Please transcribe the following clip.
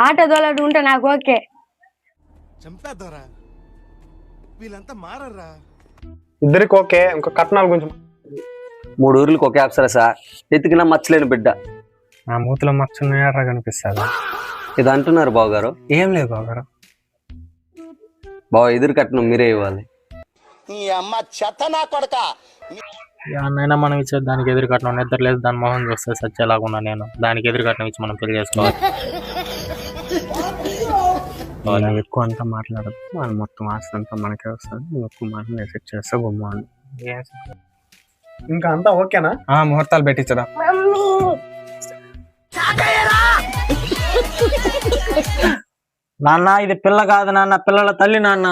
Auto దోలడు ఉంటే నాకు okay. చంపేద్దారా, వీళ్ళంతా మారరా. ఇద్దరికి ఓకే. ఇంకా కట్నాల గురించి 3 ఊర్లకు ఒకే అప్సరస, ఎతికినా మచ్చలేని బిడ్డ. నా మూతిలో మచ్చున్నాయా కనిపిస్తుందా? ఇది అంటున్నారు బావగారు. ఏం లేదు బావగారు. బావ ఎదురు కట్నం మీరే ఇవ్వాలి. అన్నైనా మనం ఇచ్చే దానికి ఎదురు కట్నం నిద్ర లేదు, దాని మొహం చూస్తే సచ్చేలాగున్నా నేను. దానికి ఎదురు కట్నం ఇచ్చి మనం పెళ్లి చేసుకోవాలి. వాళ్ళు ఎక్కువ అంతా మాట్లాడదు, వాళ్ళు మొత్తం ఆస్తి అంతా మనకే వస్తుంది. నువ్వు ఎక్కువ మాటలు నేను సెట్ చేస్తా గుమ్మాను. ఇంకా అంతా ఓకేనా? ముహూర్తాలు పెట్టించదా? నాన్న ఇది పిల్ల కాదు నాన్న, పిల్లల తల్లి నాన్న.